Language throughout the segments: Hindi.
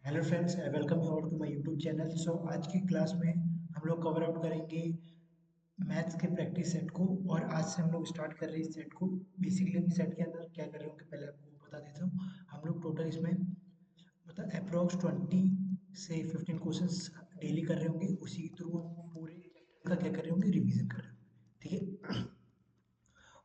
Hello friends, welcome you all to my YouTube channel. So आज की क्लास में हम लोग कवर आउट करेंगे मैथ्स के प्रैक्टिस सेट को। और आज से हम लोग स्टार्ट कर रहे हैं इस सेट को। बेसिकली हम सेट के अंदर क्या कर रहे होंगे पहले आपको बता देता हूँ। हम लोग टोटल इसमें मतलब अप्रॉक्स 20 से 15 क्वेश्चंस डेली कर रहे होंगे। उसी के थ्रू हम पूरे चैप्टर का क्या कर रहे होंगे, रिवीजन कर रहे होंगे। ठीक है।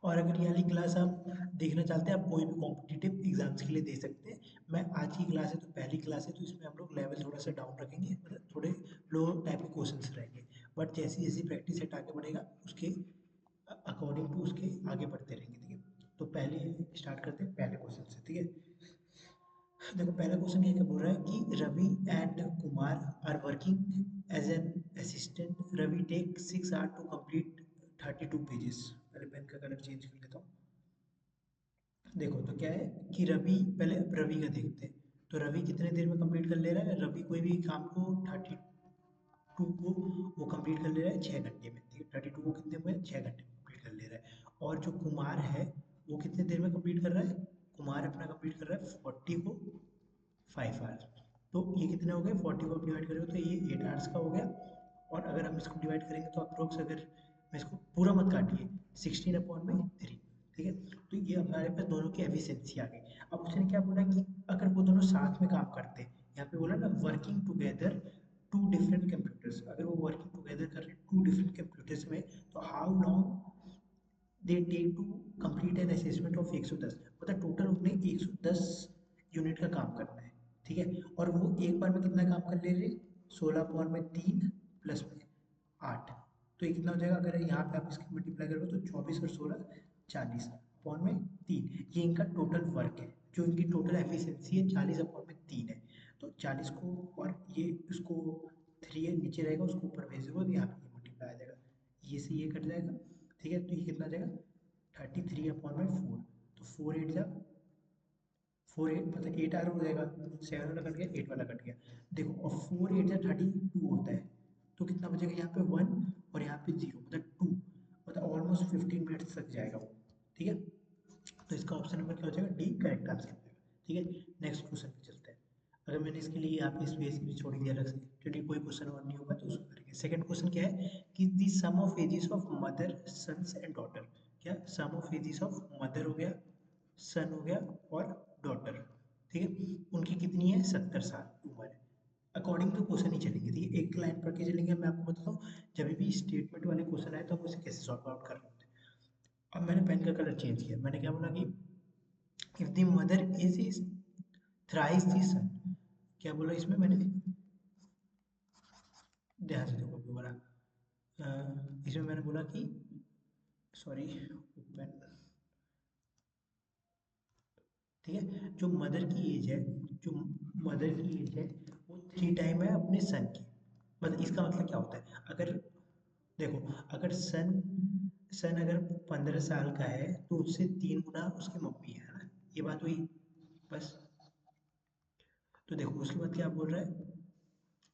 और अगर ये वाली क्लास आप देखना चाहते हैं, आप कोई भी कॉम्पिटिटिव एग्जाम्स के लिए दे सकते हैं। मैं आज की क्लास है तो पहली क्लास है, तो इसमें हम लोग लेवल थोड़ा सा डाउन रखेंगे, मतलब थोड़े लो टाइप के क्वेश्चंस रहेंगे। बट जैसी जैसी प्रैक्टिस सेट आगे बढ़ेगा उसके अकॉर्डिंग टू उसके आगे बढ़ते रहेंगे। ठीक है, तो पहले स्टार्ट करते हैं पहले क्वेश्चन से। ठीक है, देखो पहला क्वेश्चन ये क्या बोल रहा है कि Ravi and Kumar are working as an assistant. Ravi take 6 hour to complete 32 pages. पहले पेन का कलर चेंज कर लेता हूँ। देखो तो क्या है कि रवि, पहले रवि का देखते हैं। तो रवि कितने देर में कंप्लीट कर ले रहा है? रवि कोई भी काम को 32 को वो कंप्लीट कर ले रहा है 6 घंटे में। ठीक है, 32 को कितने में? 6 घंटे में कंप्लीट कर ले रहा है। और जो कुमार है वो कितने देर में कंप्लीट कर रहा है? कुमार अपना कंप्लीट कर रहा है 40 को 5 आवर्स। तो ये कितने हो गए? 40 को आप डिवाइड करोगे तो ये 8 आवर्स का हो गया। और अगर हम इसको डिवाइड करेंगे तो अप्रोक्स, अगर मैं इसको पूरा मत काटिए, 16/3। ठीक है, तो ये हमारे पास दोनों की एफिशिएंसी आ गई। अब उसने क्या बोला कि अगर वो दोनों साथ में काम करते हैं, यहाँ पे बोला ना working together two different computers. अगर वो वर्किंग टुगेदर कर रहे हैं टू डिफरेंट कंप्यूटर्स में, तो how long they take to complete an assessment of 110। मतलब टोटल उन्हें 110 यूनिट का काम करना है। ठीक है, और वो एक बार में कितना काम कर ले रहे? 16/3 प्लस में 8। तो ये कितना हो जाएगा? अगर यहाँ पे आप इसकी मल्टीप्लाई करोगे तो 24 और 16 40/3। ये इनका टोटल वर्क है। जो इनकी टोटल एफिशिएंसी है 40/3 है। तो 40 को, और ये इसको 3 है नीचे रहेगा, उसको ऊपर भेज दोगे तो यहाँ पे मल्टीप्लाई आ जाएगा, ये से ये कट जाएगा। ठीक है, तो ये कितना आ जाएगा? 33/4। तो 4 8 मतलब 8 आवर हो जाएगा। 7 वाला कट गया, 8 वाला कट गया। देखो, और 4 8 32 होता है। तो कितना बचेगा यहाँ पे? 1 और यहाँ पे 0, मतलब 2। मतलब ऑलमोस्ट 15 मिनट्स तक जाएगा वो। ठीक है, तो इसका ऑप्शन नंबर क्या हो जाएगा? डी करेक्ट आंसर हो जाएगा। ठीक है, नेक्स्ट क्वेश्चन पे चलते हैं। अगर मैंने इसके लिए यहाँ पे स्पेस भी छोड़ दिया अलग से, चलिए कोई क्वेश्चन और नहीं होगा तो उसको करेंगे। सेकंड क्वेश्चन क्या है कि the sum of ages of mother, sons and daughter. क्या sum of ages of mother हो गया, सन हो गया, और डॉटर। ठीक है, उनकी कितनी है? 70 साल उम्र है। अकॉर्डिंग टू क्वेश्चन ही चलेंगे। ठीक है, एक लाइन पढ़ के चलेंगे। मैं आपको बताता हूँ, जब भी स्टेटमेंट वाले क्वेश्चन आए तो हम उसे कैसे सॉल्व आउट कर रहे होते हैं। अब मैंने पेन का कलर चेंज किया। मैंने क्या बोला कि if the mother is thrice the son. क्या बोला इसमें मैंने? ध्यान से देखो दोबारा। इसमें मैंने बोला कि, सॉरी, ओपन। ठीक है, जो मदर की एज है, जो मदर की एज है वो 3 टाइम है अपने सन की। मतलब इसका मतलब क्या होता है? अगर देखो, अगर सन सन अगर 15 साल का है तो उससे 3 गुना उसकी मम्मी है ना। ये बात हुई बस। तो देखो उसके बाद क्या बोल रहा है,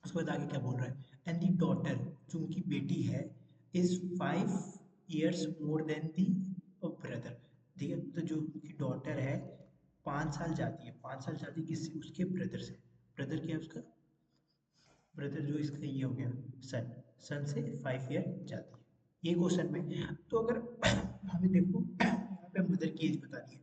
उसके बाद आगे क्या बोल रहा है? एंड दी डॉटर, जो उनकी बेटी है, is 5 years more than the brother. ठीक है, तो जो उनकी डॉटर है 5 साल जाती है। 5 साल जाती है किससे? उसके ब्रदर से। ब्रदर क्या है उसका? ब्रदर जो इसका ये हो गया सन। सन से 5 ईयर जाती है। ये क्वेश्चन में तो अगर हमें देखो यहाँ पे मदर की एज बतानी है,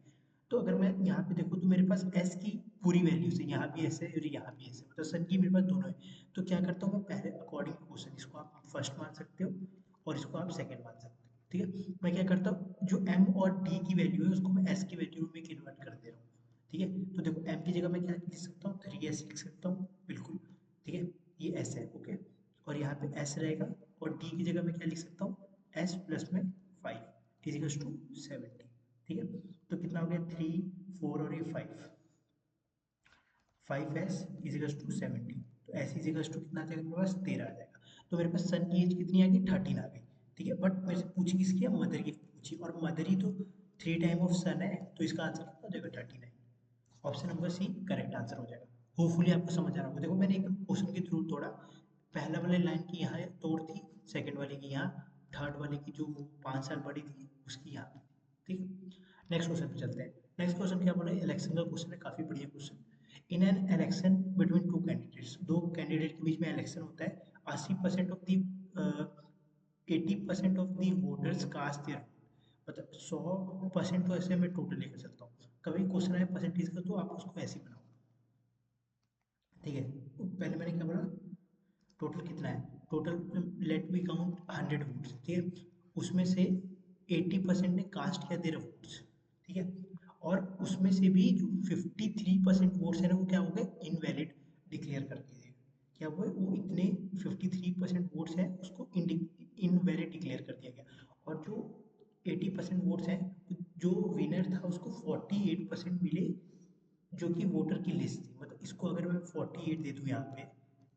तो अगर मैं यहाँ पे देखूँ तो मेरे पास एस की पूरी वैल्यूज है। यहाँ भी एस है और यहाँ भी एस है, मतलब सन की मेरे पास दोनों है। तो क्या करता हूँ मैं? पहले अकॉर्डिंग टू क्वेश्चन, इसको आप फर्स्ट मान सकते हो और इसको आप सेकंड मान सकते हो। ठीक है, मैं क्या करता हूँ, जो एम और डी की वैल्यू है उसको मैं एस की वैल्यू में कन्वर्ट कर दे रहा हूँ। ठीक है, तो देखो एम की जगह मैं क्या लिख सकता हूँ? 3s लिख सकता हूँ, बिल्कुल। ठीक है, ये एस है, ओके। और यहाँ पे एस रहेगा, और डी की जगह मैं क्या लिख सकता हूँ? एस प्लस में 5 = 70। ठीक है, तो कितना हो गया? 3 4 और ये 5s = 70। तो एस कितना आ जाएगा मेरे पास? 13 आ जाएगा। तो मेरे पास सन की एज कितनी आ गई? 13 आ गई। ठीक है, बट मेरे से पूछी किसकी है? मदर की पूछी, और मदर ही तो 3 टाइम ऑफ सन है, तो इसका आंसर कितना हो जाएगा? 39। Option number C correct answer हो जाएगा। होपफुली आपको समझ आ रहा होगा। देखो मैंने एकदम क्वेश्चन के थ्रू तोड़ा। पहला वाले लाइन की यहाँ तोड़ थी, सेकंड वाले की यहाँ, थर्ड वाले की जो 5 साल बड़ी थी उसकी यहाँ थी। ठीक, नेक्स्ट क्वेश्चन पे चलते हैं। नेक्स्ट क्वेश्चन क्या बोला? इलेक्शन का क्वेश्चन है, काफी बढ़िया question. In an election between two candidates, दो कैंडिडेट के बीच में इलेक्शन होता है, 80% of the 80% of the voters cast their, मतलब 100% तो ऐसे मैं टोटल लेकर चलता हूँ, कभी क्वेश्चन आए परसेंटेज का तो आप उसको ऐसे ही बनाओ, ठीक है। पहले मैंने क्या बोला, टोटल कितना है, total let me count 100 votes, ठीक है, उसमें से 80% ने कास्ट किया देयर वोट्स, ठीक है, और उसमें से भी जो 53% वोट्स है ना वो क्या हो गए, इनवैलिड डिक्लेयर कर दिए, क्या हुआ, वो इतने 53% वोट्स हैं उसको इनवैलिड डिक्लेयर कर दिया गया, और जो 80% वोट्स हैं, जो विनर था उसको 48% मिले, जो कि वोटर की लिस्ट थी, मतलब इसको अगर मैं 48 दे दूँ यहाँ पे,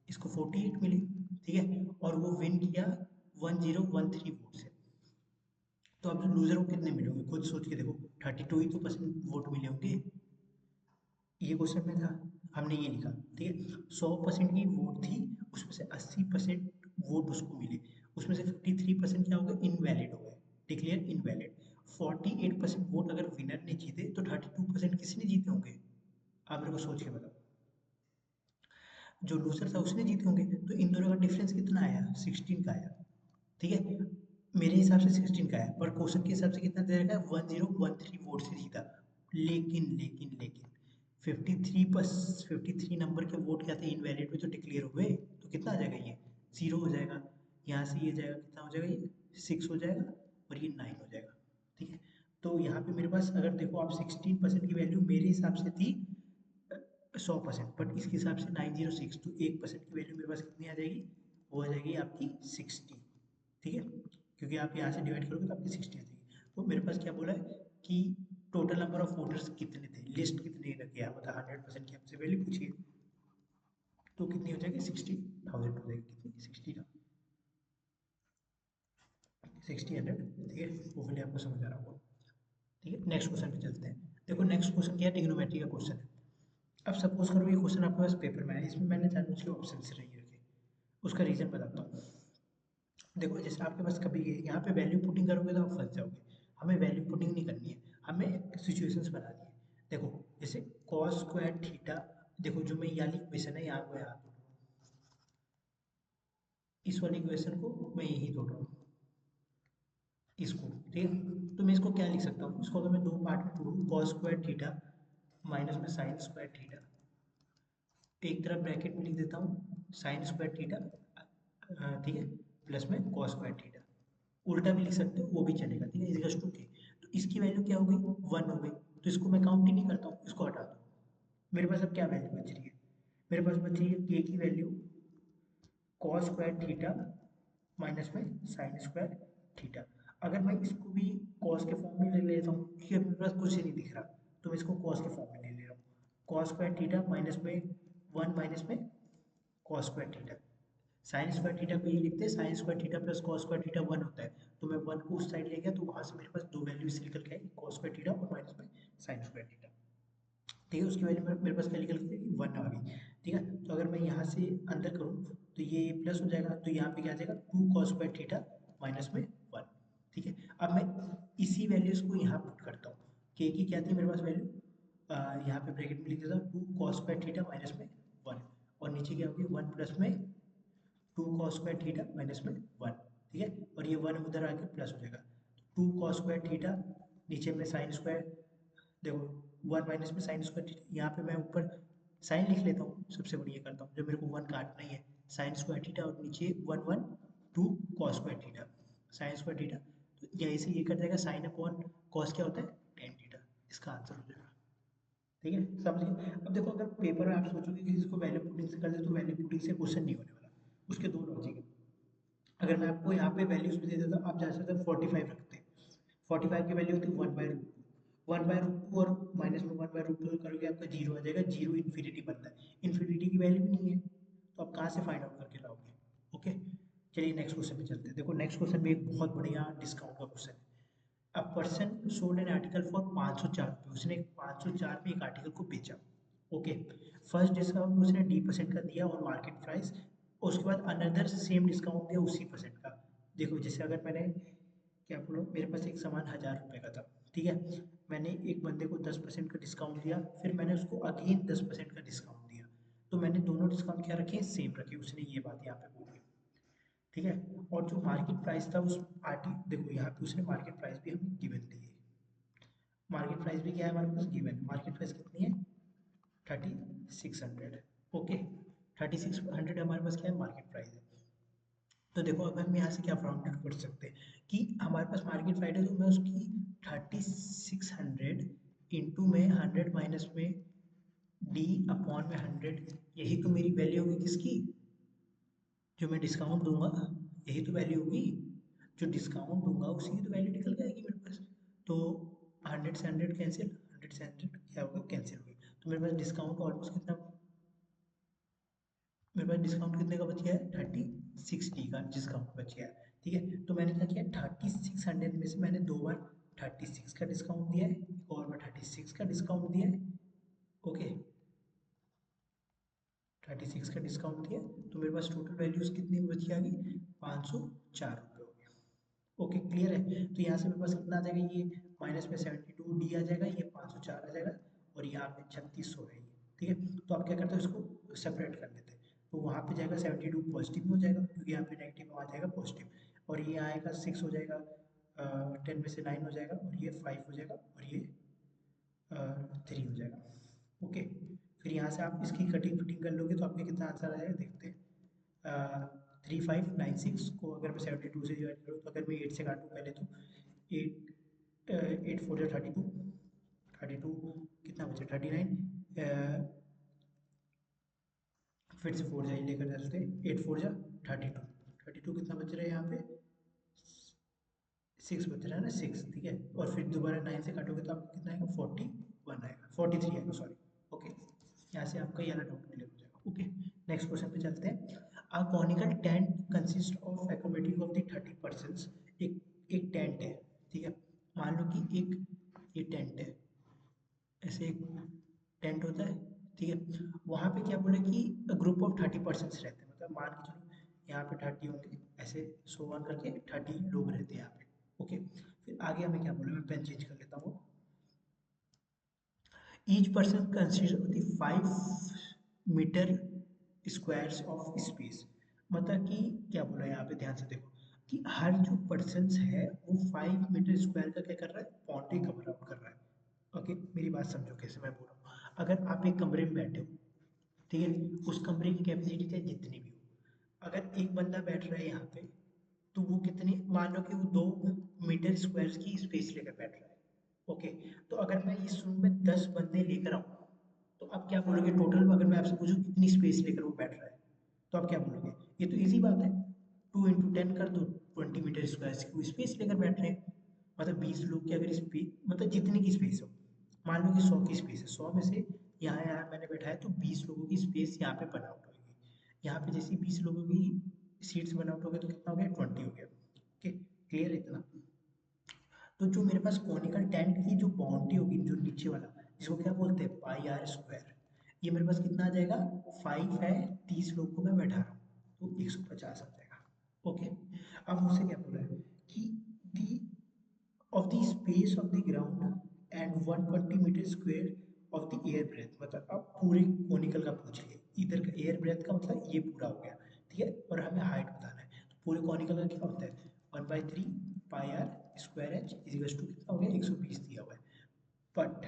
इसको 48 मिले, ठीक है, और वो विन किया 1013 वोट से, तो अब लूजर को कितने मिले होंगे खुद सोच के देखो, 32 ही तो परसेंट वोट मिले होंगे, ये क्वेश्चन में था, हमने ये लिखा, ठीक है, 100% की वोट थी, उसमें से 80% वोट उसको मिले, उसमें से 53% क्या हो गए, इनवैलिड हो गए, डिक्लेयर इनवैलिड, 48% वोट अगर विनर ने जीते तो 32% किसने जीते होंगे, आप मेरे को सोच के बताओ, जो लूजर था उसने जीते होंगे, तो इन दोनों का डिफरेंस कितना आया, 16 का आया, ठीक है, मेरे हिसाब से 16 का है, पर क्वेश्चन के हिसाब से कितना दे रखा है, 1013 वोट से जीता, लेकिन लेकिन लेकिन 53 नंबर के वोट क्या थे, इनवैलिड में तो डिक्लेयर हुए, तो कितना आ जाएगा ये, जीरो हो जाएगा, यहाँ से ये जाएगा, कितना हो जाएगा, ये 6 हो जाएगा, और ये 9 हो जाएगा, ठीक है, तो यहाँ पे मेरे पास अगर देखो आप 16% की वैल्यू मेरे हिसाब से थी 100%, बट इसके हिसाब से 906, तो 1% की वैल्यू मेरे पास कितनी आ जाएगी, वो आ जाएगी आपकी 60, ठीक है, क्योंकि आप यहाँ से डिवाइड करोगे तो आपकी 60 आ जाएगी, तो मेरे पास क्या बोला है कि टोटल नंबर ऑफ वोटर्स कितने थे, लिस्ट कितने का किया, मतलब 100% की हमसे वैल्यू पूछिए, तो कितनी हो जाएगी, 60,000 हो जाएगी, कितनी, 60 ना, 60 100, ठीक है, होपफुली आपको समझ आ रहा होगा, ठीक है, नेक्स्ट क्वेश्चन पे चलते हैं, देखो नेक्स्ट क्वेश्चन क्या है, ट्रिग्नोमेट्री का क्वेश्चन है, अब सपोज करो ये क्वेश्चन आपके पास पेपर में है, इसमें मैंने जानबूझ के ऑप्शन से नहीं रखे, उसका रीजन बताता हूँ, देखो जैसे आपके पास कभी यहाँ पे वैल्यू पुटिंग करोगे तो आप फंस जाओगे, हमें वैल्यू पुटिंग नहीं करनी है, हमें सिचुएशंस बनानी है, देखो जैसे कॉस स्क्वायर थीटा, देखो जो मैं ये वाली इक्वेशन है यहाँ को यहाँ तोड़ रहा हूँ, इस वाली इक्वेशन को मैं यही तोड़ रहा हूँ, इसको, ठीक है, तो मैं इसको क्या लिख सकता हूँ, इसको अगर मैं दो पार्ट में तोड़ूँ, कॉस स्क्वायर थीटा माइनस में साइन स्क्वायर थीटा, एक तरफ ब्रैकेट में लिख देता हूँ साइन स्क्वायर थीटा, ठीक है, प्लस में कॉस स्क्वायर थीटा, उल्टा भी लिख सकते हो वो भी चलेगा, ठीक है, इजिकल्स टू के, तो इसकी वैल्यू क्या हो गई, 1 हो गई, तो इसको मैं काउंट ही नहीं करता हूँ, इसको हटा दो, मेरे पास अब क्या वैल्यू बच रही है, मेरे पास बच रही है के की value cos square theta minus में साइन स्क्वायर थीटा, अगर मैं इसको भी कॉस के फॉर्म में ले लेता हूँ, क्योंकि अब मेरे पास कुछ नहीं दिख रहा, तो मैं इसको कॉस के फॉर्म में ले ले रहा हूँ, कॉस स्क्वायर थीटा माइनस में 1 माइनस में cos square theta, sine square theta को ये लिखते हैं sine square theta plus cos square theta 1 होता है, तो मैं 1 को उस साइड ले गया, तो वहाँ से मेरे पास दो वैल्यू इससे निकल के आई, कॉस स्क्वायर थीटा और माइनस में साइन स्क्वायर थीटा, ठीक है, उसकी वैल्यू मेरे पास क्या निकल के 1 आ गई, ठीक है, तो अगर मैं यहाँ से अंदर करूँ तो ये प्लस हो जाएगा, तो यहाँ पे क्या आ जाएगा 2 कॉस स्क्वायर थीटा माइनस में 1, ठीक है, अब मैं इसी वैल्यूज को यहाँ पुट करता हूँ, के की क्या थी मेरे पास वैल्यू, यहाँ पे ब्रैकेट में लिख देता हूँ 2 कॉस स्क्वायर थीटा माइनस में 1, और नीचे क्या होगी 1 प्लस में 2 कॉस स्क्वायर थीटा माइनस में 1, ठीक है, और ये 1 उधर आके प्लस हो जाएगा, 2 कॉस स्क्वायर थीटा, नीचे में साइन स्क्वायर, देखो 1 माइनस में साइन स्क्वायर थीटा, यहाँ पे मैं ऊपर साइन लिख लेता हूँ, सबसे बढ़िया करता हूँ जब मेरे को 1 काटना ही है, साइन स्क्वायर थीटा और नीचे 1 1 2 cos square theta, sine square theta, तो यहाँ से ये कट जाएगा, साइन अपॉन कॉस क्या होता है टेन थीटा, इसका आंसर हो जाएगा, ठीक है, समझ गए, अब देखो अगर पेपर में आप सोचोगे कि इसको वैल्यू पुटिंग से कर दे, तो वैल्यू पुटिंग से क्वेश्चन नहीं होने वाला, उसके दो लॉजिक है, अगर मैं आपको यहाँ पे वैल्यूज भी दे देता हूँ, आप जा सकते हैं 45 रखते हैं, 45 की वैल्यू होती है 1/√2, 1/√2 और माइनस में 1/√2 करोगे आपका जीरो आ जाएगा, जीरो इन्फिनिटी बनता है, इन्फिनिटी की वैल्यू भी नहीं है, तो आप कहाँ से फाइंड आउट करके लाओगे, ओके, चलिए नेक्स्ट क्वेश्चन पे चलते हैं, देखो नेक्स्ट क्वेश्चन में एक बहुत बढ़िया डिस्काउंट का क्वेश्चन है, a person sold an article for 504 रुपये, उसने 504 में एक आर्टिकल को बेचा, ओके, फर्स्ट डिस्काउंट उसने D% का दिया और मार्केट प्राइस, उसके बाद अनदर सेम डिस्काउंट दिया उसी परसेंट का, देखो जैसे अगर मैंने क्या बोलो, मेरे पास एक सामान 1000 रुपये का था, ठीक है, मैंने एक बंदे को 10% का डिस्काउंट दिया, फिर मैंने उसको अगेन 10% का डिस्काउंट दिया, तो मैंने दोनों डिस्काउंट क्या रखे, सेम रखे, उसने ये बात यहाँ पे बोली। ठीक है। और जो मार्केट प्राइस था उस आर्टी, देखो यहाँ पे उसने मार्केट प्राइस भी हमें गिवन दी है। मार्केट प्राइस भी क्या है हमारे पास, गिवन। मार्केट प्राइस कितनी है, 3600। ओके, 3600 हमारे पास क्या है, मार्केट प्राइस है। तो देखो अब हम यहाँ से क्या फाउंड आउट कर सकते हैं कि हमारे पास मार्केट प्राइस है, तो मैं उसकी 3600 इंटू में 100 माइनस में डी अपॉन में 100, यही तो मेरी वैल्यू होगी किसकी, जो मैं डिस्काउंट दूंगा, यही तो वैल्यू होगी। जो डिस्काउंट दूंगा उसी की तो वैल्यू निकल के आएगी मेरे पास। तो 100 से 100 कैंसिल, 100 से 100 क्या होगा, कैंसिल हो गया। तो मेरे पास डिस्काउंट ऑलमोस्ट कितना, मेरे पास डिस्काउंट कितने का बच गया है, 3060 का डिस्काउंट बच गया है। ठीक है, तो मैंने क्या किया, 3600 में से मैंने दो बार 36 का डिस्काउंट दिया है, एक और बार 36 का डिस्काउंट दिया है। ओके, 36 का डिस्काउंट दिया, तो मेरे पास टोटल वैल्यूज कितनी बच के आ गई, 504 रुपये हो गया। ओके, क्लियर है। तो यहाँ से मेरे पास कितना आ जाएगा, ये माइनस में 72 डी आ जाएगा, ये 504 आ जाएगा, और यहाँ पे 3600 है ये। ठीक है, तो आप क्या करते हो, इसको सेपरेट कर लेते हैं। तो वहाँ पे जाएगा 72 पॉजिटिव हो जाएगा, क्योंकि यहाँ पे नेगेटिव आ जाएगा पॉजिटिव, और ये आएगा 6 हो जाएगा, 10 में से 9 हो जाएगा, और ये 5 हो जाएगा, और ये 3 हो जाएगा। ओके, फिर यहाँ से आप इसकी कटिंग फिटिंग कर लोगे तो आपके कितना आंसर आ जाएगा, देखते हैं। 3596 को अगर मैं 72 से डिवाइड करूँ, तो अगर मैं 8 से काटूँ पहले, तो 8 8 4 जा 32, 32 कितना बचे 39, फिर से 4 जाइए लेकर चलते, 8 4 जा 32, 32 कितना बच रहा है यहाँ पे, 6 बच रहा है ना, 6। ठीक है, और फिर दोबारा 9 से काटोगे तो आपको कितना आएगा, 41 आएगा, 43 आएगा, सॉरी। ओके, यहाँ से आपका ये वाला डाउट क्लियर हो जाएगा। ओके, नेक्स्ट क्वेश्चन पे चलते हैं। A conical tent consist of accommodating of the 30 persons. एक एक टेंट है, ठीक है, मान लो कि एक ये टेंट है, ऐसे एक टेंट होता है। ठीक है, वहाँ पे क्या बोले कि ग्रुप ऑफ 30 पर्सन्स रहते हैं, मतलब मान के चलो यहाँ पे 30 होंगे, ऐसे सो वन करके 30 लोग रहते हैं यहाँ पे। ओके, फिर आगे हमें क्या बोले, मैं पेन चेंज कर लेता हूँ। Each person consist of the 5 metre squares of space. मतलब कि क्या बोला है यहाँ पे, ध्यान से देखो कि हर जो पर्सन है वो 5 मीटर स्क्वायर का क्या कर रहा है, बाउंड्री कवर आउट कर रहा है। ओके, मेरी बात समझो कैसे मैं बोल रहा हूँ। अगर आप एक कमरे में बैठे हो, ठीक है, उस कमरे की कैपेसिटी चाहे जितनी भी हो, अगर एक बंदा बैठ रहा है यहाँ पे, तो वो कितनी, मान लो कि वो 2 मीटर स्क्वायर की स्पेस लेकर बैठ रहा है। ओके, तो अगर मैं इस रूम में 10 बंदे लेकर आऊँ, तो आप क्या बोलोगे, टोटल अगर मैं आपसे पूछूं कितनी स्पेस लेकर वो बैठ रहा है, तो आप क्या बोलोगे, ये तो इजी बात है, 2 × 10 कर दो, 20 मीटर स्क्वायर की वो स्पेस लेकर बैठ रहे हैं। मतलब 20 लोग की अगर स्पेस, मतलब जितनी की स्पेस हो, मान लो कि 100 की स्पेस है, 100 में से यहाँ यहाँ मैंने बैठा है, तो 20 लोगों की स्पेस यहाँ पे बना आउट होगी। यहाँ पे जैसे 20 लोगों की सीट्स बना आउट हो गए, तो कितना हो गया, 20 हो गया। ओके, क्लियर है इतना। तो जो मेरे पास कॉनिकल टेंट की जो बाउंड्री होगी, जो नीचे वाला, जिसको क्या बोलते हैं, पाई आर स्क्वायर, ये मेरे पास कितना आ जाएगा, 5 है, 30 लोग को मैं बैठा रहा हूँ, तो 150 आ जाएगा। ओके, अब मुझसे क्या बोला है कि the of the space of the ground and 120 metre square of the air breath, मतलब अब पूरे कॉनिकल का पूछ लिए, इधर का एयर ब्रेथ का मतलब ये पूरा हो गया। ठीक है, और हमें हाइट बताना है, तो पूरे कॉनिकल का क्या होता है, 1/3 pi r square h equals to कितना हो गया, 120 दिया हुआ है। बट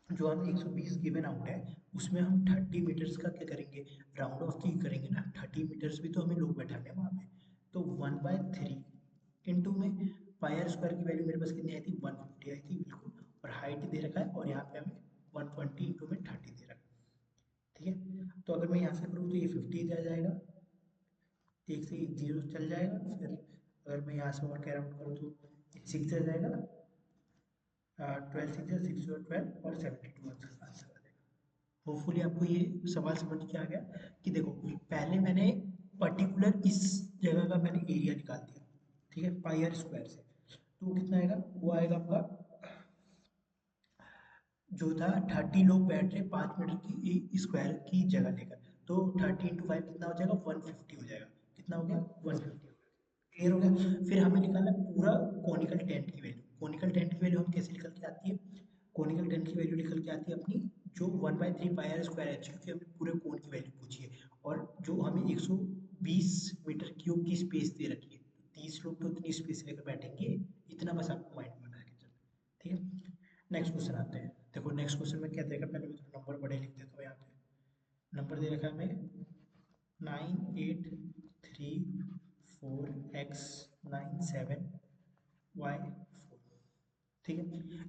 जो हमें 120 गिवन आउट है, उसमें हम 30 मीटर्स का क्या करेंगे, राउंड ऑफ की करेंगे ना, 30 मीटर्स भी तो हमें लोग बैठाने हैं वहाँ पे। तो 1/3 इंटू में पाई आर स्क्वायर की वैल्यू मेरे पास कितनी आई थी, 150 आई थी बिल्कुल, और हाइट दे रखा है, और यहाँ पे हमें 120 इंटू में 30 दे रखा है। ठीक है, तो अगर मैं यहाँ से करूँ तो ये 50 आ जाएगा, एक से एक जीरो चल जाएगा, फिर अगर मैं यहाँ से और कैर आउट करूँ तो 6 आ जाएगा, 12 6 6 12 और 72 आंसर आ जाएगा। होपफुली आपको ये सवाल समझ के आ गया कि देखो, पहले मैंने पर्टिकुलर इस जगह का मैंने एरिया निकाल दिया, ठीक है, पाई आर स्क्वायर से, तो वो कितना आएगा, वो आएगा आपका, जो था 30 लोग बैठ रहे 5 मीटर की स्क्वायर की जगह लेकर, तो 30 × 5 कितना हो जाएगा, 150 हो जाएगा। कितना हो गया, 150 हो गया। क्लियर हो गया। फिर हमें निकालना है पूरा कॉनिकल टेंट की वैल्यू। कोनिकल टेन की वैल्यू हम कैसे निकल के आती है, कोनिकल टेन की वैल्यू निकल के आती है अपनी जो 1/3 पाई आर स्क्वायर एच, क्योंकि हमने पूरे कोन की वैल्यू पूछी है और जो हमें 120 मीटर क्यूब की स्पेस दे रखी है, 30 लोग तो इतनी स्पेस लेकर बैठेंगे, इतना बस आपको माइंड में बना के चलो। ठीक है, नेक्स्ट क्वेश्चन आते हैं। देखो नेक्स्ट क्वेश्चन में क्या देगा, पहले मैं तो नंबर बड़े लिख देता हूँ। यहाँ पे नंबर दे रखा है हमें 9834x97y4। ठीक है,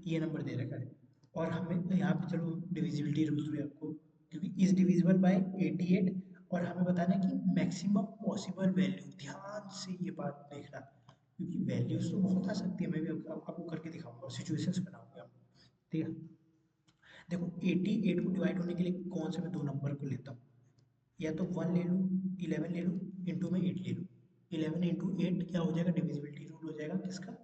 ये नंबर दे रखा है और हमें यहाँ पे चलो डिविजिबिलिटी रूल्स हुए आपको, क्योंकि इज डिविजिबल बाय 88 और हमें बताना है कि मैक्सिमम पॉसिबल वैल्यू। ध्यान से ये बात देखना, क्योंकि वैल्यूज तो बहुत आ सकती है, मैं भी आपको करके दिखाऊंगा, सिचुएशंस बनाऊंगा। ठीक है, देखो 88 को डिवाइड होने के लिए कौन से मैं दो नंबर को लेता हूँ, या तो 1 ले लूँ, 11 ले लूँ, इंटू में 8 ले लूँ। 11 इंटू 8 क्या हो जाएगा, डिविजिबिलिटी रूल हो जाएगा किसका,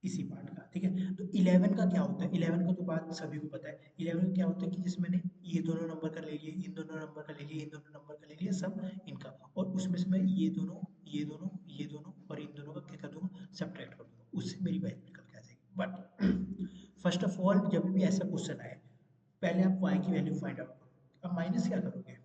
इसी पार्ट का। ठीक है, तो 11 का क्या होता है, 11 का तो बात सभी को पता है। 11 का क्या होता है कि जैसे मैंने ये दोनों नंबर का ले लिए, इन दोनों नंबर का ले लिए, इन दोनों नंबर का ले लिया, सब इनका, और उसमें से मैं ये दोनों, ये दोनों, ये दोनों और इन दोनों का क्या कर दूंगा, सब्ट्रैक्ट कर दूंगा, उससे मेरी वैल्यू निकल के आ जाएगी। बट फर्स्ट ऑफ ऑल जब भी ऐसा क्वेश्चन आए, पहले आप y की वैल्यू फाइंड आउट करो। अब माइनस क्या करोगे,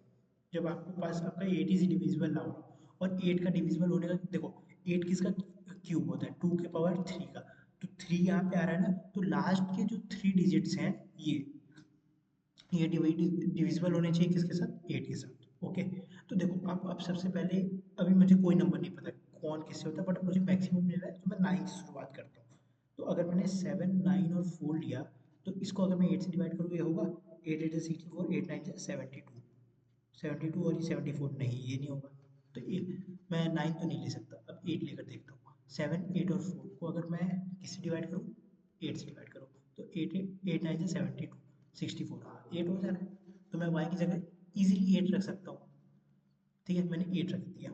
जब आपके पास आपका 8 इज डिविजिबल ना हो, और 8 का डिविजिबल होने का, देखो 8 किसका क्यूब होता है, 2 के पावर 3 का, तो 3 यहाँ पे आ रहा है ना, तो लास्ट के जो 3 डिजिट्स हैं ये डिविजिबल होने चाहिए किसके साथ, 8 के साथ। ओके, तो देखो अब सबसे पहले, अभी मुझे कोई नंबर नहीं पता कौन किससे होता है, बट मुझे मैक्सिमम लेना है, तो मैं 9 से शुरुआत करता हूँ। तो अगर मैंने 7, 9 और 4 लिया, तो इसको अगर मैं 8 से डिवाइड करूँ, ये होगा 8 8 64, 8 9 72, 72 और ये 74, नहीं ये नहीं होगा। तो मैं 9 तो नहीं ले सकता, अब 8 लेकर देखता हूँ। 7, 8 और 4 को अगर मैं किससे डिवाइड करूँ, 8 से डिवाइड करूँ, तो 8 8 9 72, 64, हाँ 8 हो जा रहा है, तो मैं y की जगह इजीली 8 रख सकता हूँ। ठीक है, मैंने 8 रख दिया।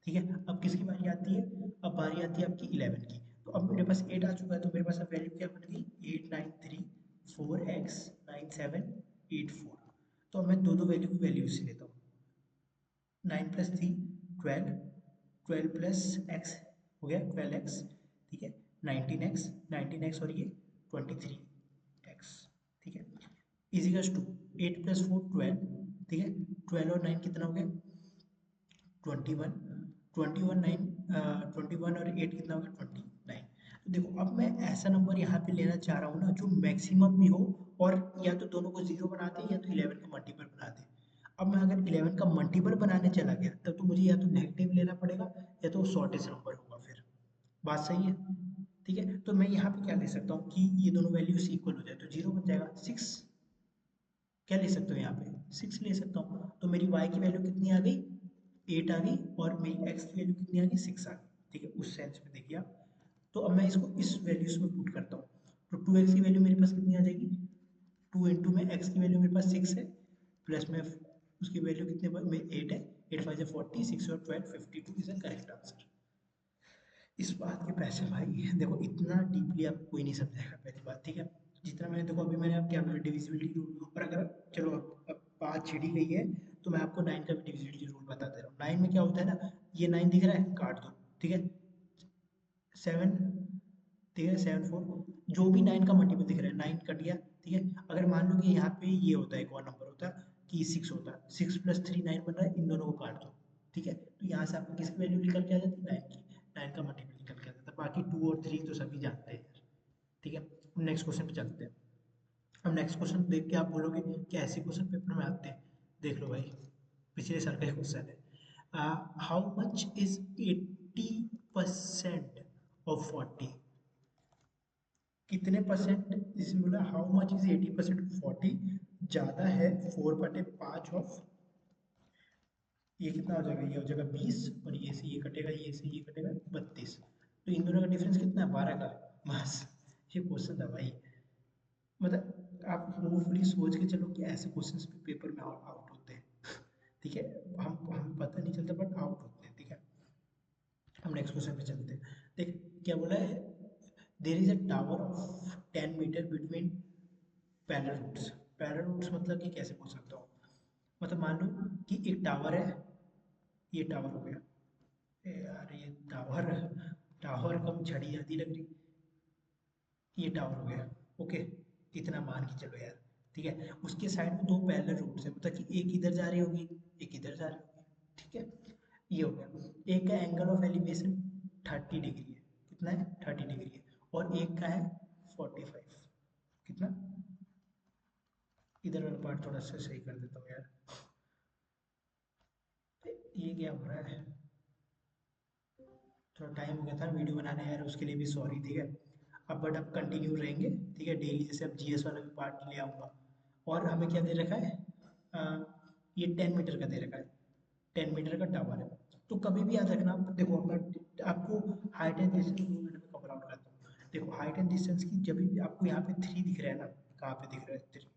ठीक है, अब किसकी बारी आती है, अब बारी आती है आपकी 11 की। तो अब मेरे पास 8 आ चुका है, तो मेरे पास अब वैल्यू क्या बन गई, 8934x9784। तो अब मैं दो दो वैल्यू की वैल्यू से लेता हूँ, 9 प्लस 3 12, 12 प्लस एक्स हो गया 12x। ठीक है, 19x, 19x और ये 23x। ठीक है, इजिकल्स टू 8 प्लस 4 12। ठीक है, 12 और 9 कितना हो गया, 21, 21 9, 21 और 8 कितना हो गया, 29। तो देखो अब मैं ऐसा नंबर यहाँ पे लेना चाह रहा हूँ ना जो मैक्सिमम भी हो, और या तो दोनों को जीरो बना दे, या तो 11 का मल्टीपल बना दे। अब मैं अगर 11 का मल्टीपल बनाने चला गया, तब तो मुझे या तो नेगेटिव लेना पड़ेगा, या तो शॉर्टेस्ट नंबर होगा फिर। बात सही है। ठीक है, तो मैं यहाँ पे क्या ले सकता हूँ कि ये दोनों वैल्यूज इक्वल हो जाए, तो जीरो बन जाएगा, 6 क्या ले सकते हो यहाँ पे, 6 ले सकता हूँ। तो मेरी y की वैल्यू कितनी आ गई, 8 आ गई, और मेरी x की वैल्यू कितनी आ गई, 6 आ गई। ठीक है, उस सेंस में देखिए आप। तो अब मैं इसको इस वैल्यूज में पुट करता हूँ, तो 2x की वैल्यू मेरे पास कितनी आ जाएगी, 2 इंटू में x की वैल्यू मेरे पास 6 है, प्लस में उसकी वैल्यू कितने में 8 है, 8 5 40, 6 और 12 52 इज द करेक्ट आंसर। इस बात के पैसे भाई, देखो इतना डीपली आपको कोई नहीं समझाएगा, पहली बात। ठीक है, जितना मैंने, देखो अभी मैंने आप क्या बोला, डिविजिबिलिटी रूल, और अगर चलो अब बात छिड़ी गई है, तो मैं आपको 9 का भी डिविजिबिलिटी रूल बता दे रहा हूँ। 9 में क्या होता है ना, ये 9 दिख रहा है, काट दो। ठीक है, 7, ठीक है 7 4, जो भी 9 का मल्टीपल दिख रहा है, 9 कट गया। ठीक है, अगर मान लो कि यहाँ पे ये होता है, एक और नंबर होता है कि 6 होता है, 6 प्लस 3 9 बन रहा है, इन दोनों को काट दो। ठीक है, तो यहाँ से आपको किसकी वैल्यू निकल के आ जाती है, 9 की, 9 का मल्टीपल निकल के आ जाता है। बाकी 2 और 3 तो सभी जानते हैं। ठीक है, नेक्स्ट क्वेश्चन पे चलते हैं। अब नेक्स्ट क्वेश्चन देख के आप बोलोगे कि ऐसे क्वेश्चन पेपर में आते हैं, देख लो भाई, पिछले साल का क्वेश्चन है, हाउ मच इज 80% ऑफ 40, कितने परसेंट, इसमें बोला हाउ मच इज 80% ऑफ 40, ज़्यादा है 4/5 ऑफ, ये कितना हो जाएगा, ये हो जाएगा 20, और ये से ये कटेगा, ये से ये कटेगा 32, तो इन दोनों का डिफरेंस कितना है, 12 का। बस ये क्वेश्चन था भाई, मतलब आप होपफुली सोच के चलो कि ऐसे क्वेश्चंस भी पेपर में आउट होते हैं। ठीक है, हम पता नहीं चलता बट आउट होते हैं। ठीक है, हम नेक्स्ट क्वेश्चन पे चलते हैं। देख क्या बोला है, there is a tower of 10 metre between parallel roots. Parallel roots मतलब कि कैसे बोल सकता हूँ, मतलब मान लो कि एक टावर है, ये टावर हो गया, ए यार ये टावर, टावर कम छड़ी आती लग रही, ये टावर हो गया। ओके, इतना मान के चलो यार। ठीक है, उसके साइड में दो पैरेलल रोड्स है, मतलब कि एक इधर जा रही होगी, एक इधर जा रही होगी। ठीक है, ये हो गया। एक का एंगल ऑफ एलिवेशन 30 डिग्री है, कितना है 30 डिग्री है, और एक का है 45। कितना, इधर वाला पार्ट थोड़ा सा सही कर देता हूँ यार। ये क्या हो रहा है, थोड़ा टाइम हो गया था वीडियो बनाने यार, उसके लिए भी सॉरी। ठीक है, अब बट अब कंटिन्यू रहेंगे। ठीक है, डेली जैसे अब जीएस वाला भी पार्ट ले आऊँगा। और हमें क्या दे रखा है, अ, ये 10 मीटर का दे रखा है, 10 मीटर का टावर है। तो कभी भी याद रखना, देखो मैं आपको हाइट एंड डिस्टेंस 2 मिनट में कवर आउट करता हूँ। देखो हाइट एंड डिस्टेंस की जब भी आपको यहाँ पे 3 दिख रहा है ना, कहाँ पे दिख रहा है 3,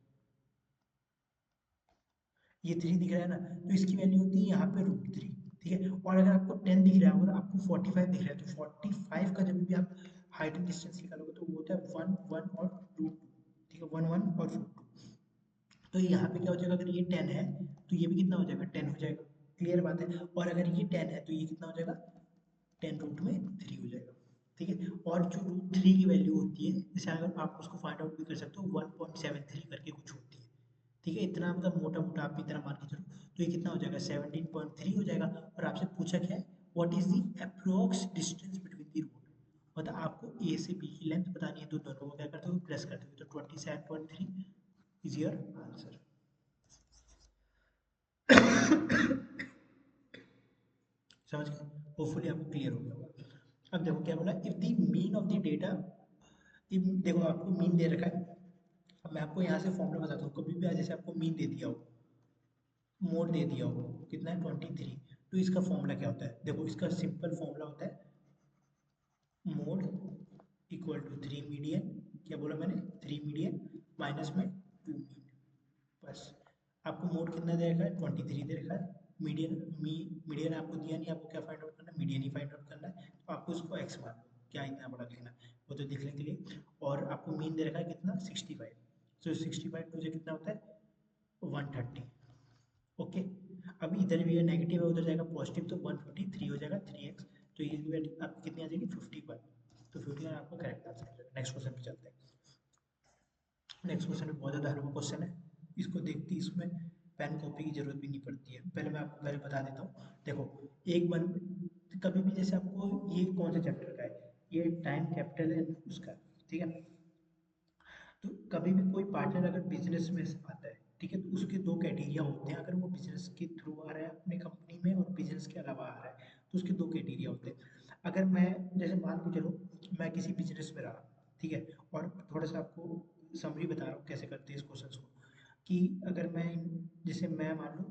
ये 3 दिख रहा है ना, तो इसकी वैल्यू होती है यहाँ पे √3। ठीक है, और अगर आपको 10 दिख रहा है, अगर आपको 45 दिख रहा है, तो 45 का जब भी आप हाइट एंड डिस्टेंस निकालोगे तो वो होता है 1 1 और √2। ठीक है, 1 1 और √2। तो यहाँ पे क्या हो जाएगा, अगर ये 10 है तो ये भी कितना हो जाएगा, 10 हो जाएगा। क्लियर बात है। और अगर ये 10 है तो ये कितना हो जाएगा, 10√3 हो जाएगा। ठीक है, और जो √3 की वैल्यू होती है, जैसे अगर आप उसको फाइंड आउट भी कर सकते हो, 1.73 करके कुछ होती है। ठीक है, इतना मतलब मोटा मोटा आप इतना मान के चलो, तो ये कितना हो जाएगा, 17.3 हो जाएगा। और आपसे पूछा क्या है, what is the approx distance between the road, मतलब आपको ए से बी की लेंथ बतानी है, तो दोनों को क्या करते हो, प्लस करते हो, तो 27.3 इज योर आंसर। समझ गए, होपफुली आपको क्लियर हो गया होगा। अब देखो क्या बोला, if the mean of the data, if देखो आपको मीन दे रखा है। अब मैं आपको यहाँ से फॉर्मूला बताता हूँ, कभी भी जैसे आपको मीन दे दिया हो, मोड दे दिया हो, कितना है 23, तो इसका फॉर्मूला क्या होता है, देखो इसका सिंपल फॉर्मूला होता है मोड इक्वल टू 3 मीडियन, क्या बोला मैंने, 3 मीडियन माइनस में 2 मीन। बस, आपको मोड कितना दे रखा है, 23 दे रखा है। मीडियन मीडियन आपको दिया नहीं, आपको क्या फाइंड आउट करना है, मीडियन ही फाइंड आउट करना है, तो आपको उसको एक्स मान लो, क्या इतना बड़ा लिखना है, वो तो दिखने के लिए। और आपको मीन दे रखा है कितना, 65, तो 65 टू से कितना होता है, 130। ओके, अब इधर भी नेगेटिव है, उधर जाएगा पॉजिटिव, तो 153 हो जाएगा 3x। तो ये वैल्यू आपकी कितनी आ जाएगी, 51। तो 51 आपका करेक्ट आंसर हो जाएगा। नेक्स्ट क्वेश्चन पे चलते हैं। नेक्स्ट क्वेश्चन में बहुत ज़्यादा हल्का क्वेश्चन है, इसको देखते ही इसमें पेन कॉपी की जरूरत भी नहीं पड़ती है। पहले मैं आपको पहले बता देता हूँ। देखो, एक बन कभी भी जैसे आपको, ये कौन से चैप्टर का है, ये टाइम कैपिटल है उसका। ठीक है, तो कभी भी कोई पार्टनर अगर बिजनेस में आता है, ठीक है, तो उसके दो क्राइटेरिया होते हैं। अगर वो बिजनेस के थ्रू आ रहा है अपने कंपनी में, और बिजनेस के अलावा आ रहा है, तो उसके दो क्राइटेरिया होते हैं। अगर मैं जैसे मान के चलो, मैं किसी बिजनेस में रहा, ठीक है, और थोड़ा सा आपको समरी बता रहा हूँ कैसे करते हैं इस क्वेश्चन को, कि अगर मैं जैसे मैं मान लो,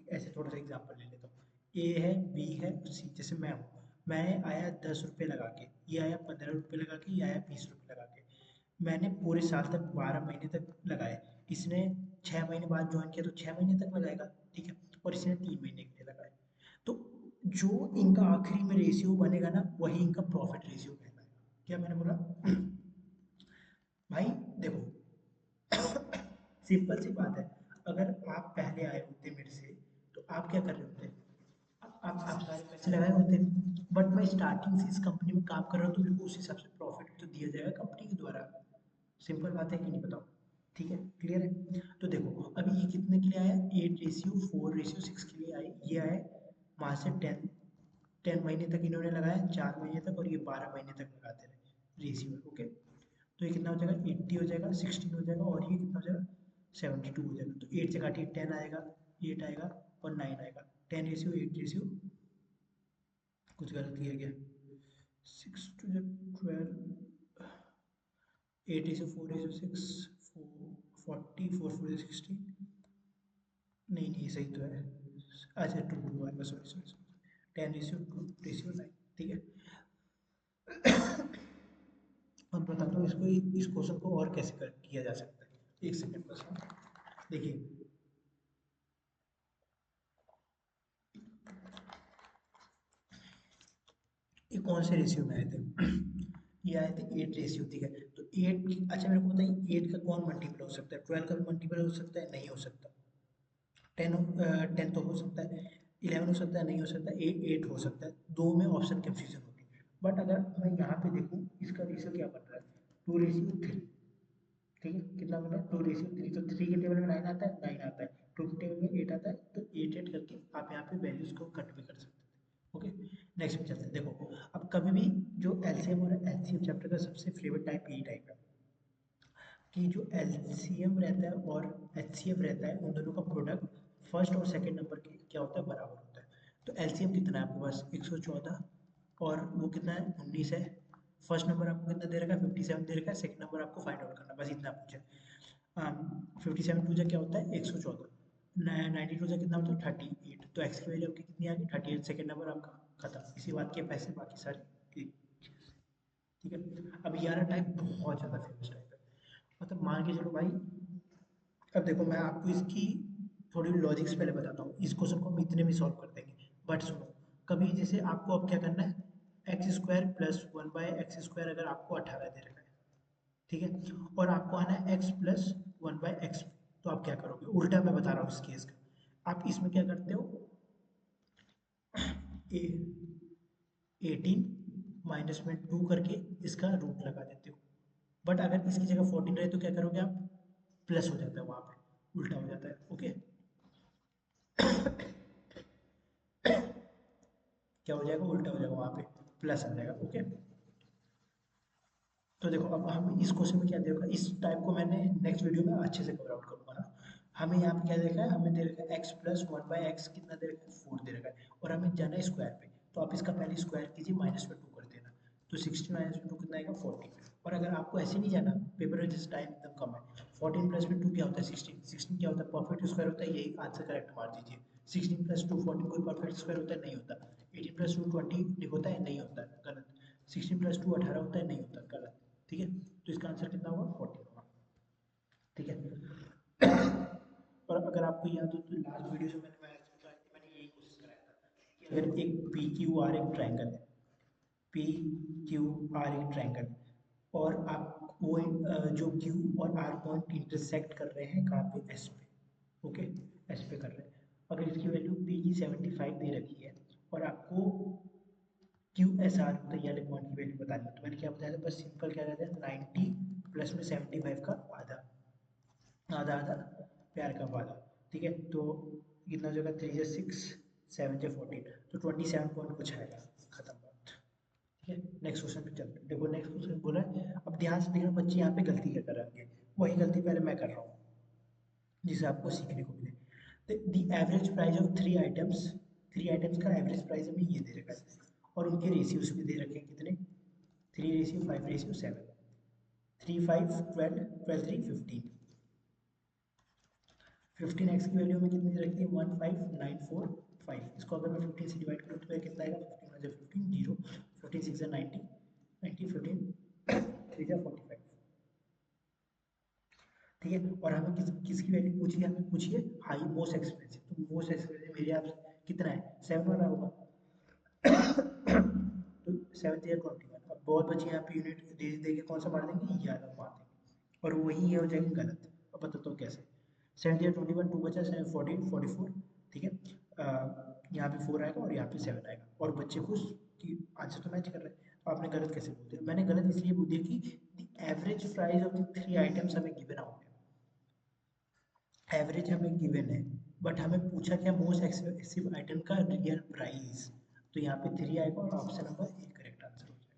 ऐसे थोड़ा सा एग्जाम्पल ले लेता हूँ, ए है, बी है, सी, जैसे मैं हूँ, मैं आया 10 रुपये लगा के, ये आया 15 रुपये लगा के, ये आया 20 रुपये लगा के। मैंने पूरे साल तक 12 महीने तक लगाए, इसने 6 महीने बाद ज्वाइन किया तो 6 महीने तक लगाएगा। ठीक है, और इसने 3 महीने के लिए लगाए। तो जो इनका आखिरी में रेशियो बनेगा ना, वही इनका प्रॉफिट रेशियो कहलाएगा। क्या मैंने बोला भाई, देखो सिंपल सी बात है, अगर आप पहले आए होते मेरे से, तो आप क्या कर रहे होते, आप सारे पैसे लगाए होते, बट मैं स्टार्टिंग से इस कंपनी में काम कर रहा हूँ, तो मेरे को उस हिसाब से प्रॉफिट तो दिया जाएगा कंपनी के द्वारा। सिंपल बात है कि नहीं, बताओ। ठीक है, क्लियर है। तो देखो अभी ये कितने के लिए आया, 8:4:6 के लिए आए, ये आए वहाँ से 10 महीने तक इन्होंने लगाया, 4 महीने तक, और ये 12 महीने तक लगाते रहे रेशियो। ओके, तो ये कितना हो जाएगा, 80 हो जाएगा, 16 हो जाएगा, और ये कितना हो जाएगा, 72 हो जाएगा। तो 8 से काटिए, 10 आएगा, 8 आएगा, और 9 आएगा। 10:8, कुछ गलत किया गया, 6 to the 12, 8:4:6, 40, 4 4 16, नहीं नहीं सही तो है, अच्छा 2 2 आएगा, सॉरी सॉरी सॉरी, 10:2:9। ठीक है, अब बताता हूँ इसको, इस क्वेश्चन को और कैसे कर किया जा सकता है। एक सेकेंड बस, देखिए ये कौन से रेशियो में आए थे ये आए थे 8 रेशियो। ठीक है, तो 8, अच्छा मेरे को बताइए 8 का कौन मल्टीपल हो सकता है, 12 का भी मल्टीपल हो सकता है, नहीं हो सकता। 10 तो हो सकता है, 11 हो सकता है, नहीं हो सकता, 8 हो सकता है। दो में ऑप्शन कंफ्यूजन होगी। बट अगर मैं यहाँ पे देखूँ, इसका रेशियो क्या बन रहा है, 2:3, ठीक है, कितना बना 2:3, तो 3 के टेबल में 9 आता है, 9 आता है, 2 के टेबल में 8 आता है, तो 8 करके आप यहाँ पे वैल्यूज को कट भी कर सकते हैं। ओके, नेक्स्ट में चलते हैं। देखो अब कभी भी जो एलसीएम और एचसीएफ चैप्टर का सबसे फेवरेट टाइप यही टाइप है कि जो एलसीएम रहता है और एचसीएफ रहता है, उन दोनों का प्रोडक्ट फर्स्ट और सेकंड नंबर के क्या होता है, बराबर होता है। तो एलसीएम कितना है आपके पास 114, और वो कितना है 19 है। फर्स्ट नंबर आपको कितना दे रखा है 57 दे रखा है, सेकंड नंबर आपको फाइंड आउट करना, बस इतना पूछा है। 57 टू जा क्या होता है 114, 92 टू जा कितना होता है 38, तो एक्स की वैल्यू आपकी कितनी आ गई 38, सेकंड नंबर आपका खत्म, इसी बात के पैसे बाकी सारे एक चीज। ठीक है, अब 11 टाइप बहुत ज़्यादा फेमस टाइप है, मतलब मान के चलो भाई। अब देखो मैं आपको इसकी थोड़ी लॉजिक्स पहले बताता हूँ, इस क्वेश्चन को हम इतने में सॉल्व कर देंगे, बट सुनो, कभी जैसे आपको अब क्या करना है, एक्स स्क्वायर प्लस 1/x² अगर आपको 18 दे रखा है, ठीक है, और आपको आना है x प्लस 1/x, तो आप क्या करोगे, उल्टा मैं बता रहा हूँ इस केस का। आप इसमें क्या करते हो, ए 18 माइनस में 2 करके इसका रूट लगा देते हो, बट अगर इसकी जगह 14 रहे तो क्या करोगे आप, प्लस हो जाता है वहाँ पे, उल्टा हो जाता है। ओके, क्या हो जाएगा, उल्टा हो जाएगा वहाँ पे, प्लस आ जाएगा। ओके, तो देखो अब हम इस क्वेश्चन में क्या देखा, इस टाइप को मैंने नेक्स्ट वीडियो में अच्छे से कवर आउट करूंगा ना। हमें यहाँ पे क्या देखा है, हमें दे रखा है x प्लस 1/x, कितना दे रखा है 4 दे रखा है, और हमें जाना है स्क्वायर पे, तो आप इसका पहले स्क्वायर कीजिए, माइनस में 2 कर देना, तो 16 माइनस में 2 कितना आएगा 40। और अगर आपको ऐसे नहीं जाना, पेपर में जैसे टाइम एकदम कम है, 14 प्लस में 2 क्या होता है 16, 16 क्या होता है परफेक्ट स्क्वायर होता है, यही आंसर करेक्ट मार दीजिए। 16 प्लस 2 14 कोई परफेक्ट स्क्वायर होता है, नहीं होता। 18 प्लस 2 20 होता है, नहीं होता, गलत। 16 प्लस 2 18 होता है, नहीं होता, गलत। ठीक है, तो इसका आंसर कितना होगा 14 होगा। ठीक है, और अगर आपको याद हो तो लास्ट वीडियो से मैंने यही कोशिश कराया था कि अगर एक पी क्यू आर एक ट्रायंगल है, पी क्यू आर एक ट्रायंगल, और आप वो जो क्यू और आर पॉइंट इंटरसेक्ट कर रहे हैं कहाँ पे, एस पे। ओके, एस पे कर रहे हैं, अगर इसकी वैल्यू पी की 75 दे रखी है, और आपको क्यू एस आर मतलब ये वाले पॉइंट की वैल्यू बतानी है, तो मैंने क्या बताया था, बस सिंपल क्या रहता है 90 प्लस में 75 का आधा, आधा आधा प्यार का वादा। ठीक है, तो कितना हो जाएगा 3 से 6 7 से 14, तो 27 पॉइंट कुछ आएगा, खत्म बात। ठीक है, नेक्स्ट क्वेश्चन पे चलते हैं। देखो नेक्स्ट क्वेश्चन बोला है, अब ध्यान से देखना बच्चे यहाँ पे गलती क्या कर रहे हैं, वही गलती पहले मैं कर रहा हूँ जिसे आपको सीखने को मिले। The average price of 3 items, 3 items का एवरेज प्राइस हमें ये दे रखा है, और उनके रेशियोज भी दे रखे हैं कितने, 3:5:7, 3 5 12 12 3 15। 15x की वैल्यू में कितनी दे रखी है 15945, इसको अगर मैं 15 से डिवाइड करूँ तो मेरा कितना आएगा, 15 से 15 जीरो, 15 6 से 90, 90 15 3 से 45। ठीक है, और हमें किसकी वैल्यू पूछी है, हमें पूछिए हाई मोस्ट एक्सपेंसिव, तो मोस्ट एक्सपेंसिव मेरे यहाँ कितना है 7 वाला होगा, तो 7 या 21, अब बहुत बच्चे यहाँ पे यूनिट दे के कौन सा मार देंगे, ये वाला मार देंगे, और वही ये हो जाएगी गलत। अब बताता हूँ कैसे, 7 या 21 2 बचा 7 14 44। ठीक है, यहाँ पे 4 आएगा और यहाँ पे 7 आएगा, और बच्चे खुश कि आंसर तो मैच कर रहे हैं, तो आपने गलत कैसे बोल दिया, मैंने गलत इसलिए बोल दिया कि the average price of the 3 items हमें गिवन आउट है, एवरेज हमें गिवन है, बट हमें पूछा क्या मोस्ट एक्सपेंसिव आइटम का रियल प्राइस, तो यहाँ पे 3 आएगा और option number A correct answer हो जाएगा।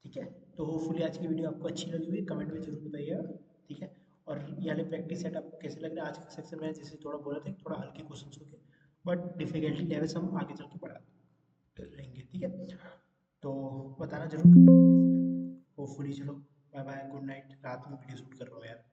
ठीक है, तो होपफुली आज की वीडियो आपको अच्छी लगी हुई, कमेंट में जरूर बताइएगा। ठीक है, और ये वाले प्रैक्टिस सेट आपको कैसे लग रहा है, आज का सेक्शन में जैसे थोड़ा बोला था थोड़ा हल्के क्वेश्चन होंगे, बट डिफिकल्टी लेवल्स हम आगे चल के बढ़ा लेंगे। ठीक है, तो बताना जरूर कैसे लगे। होपफुली चलो, बाय बाय, गुड नाइट, रात में वीडियो शूट कर रहा हूँ यार।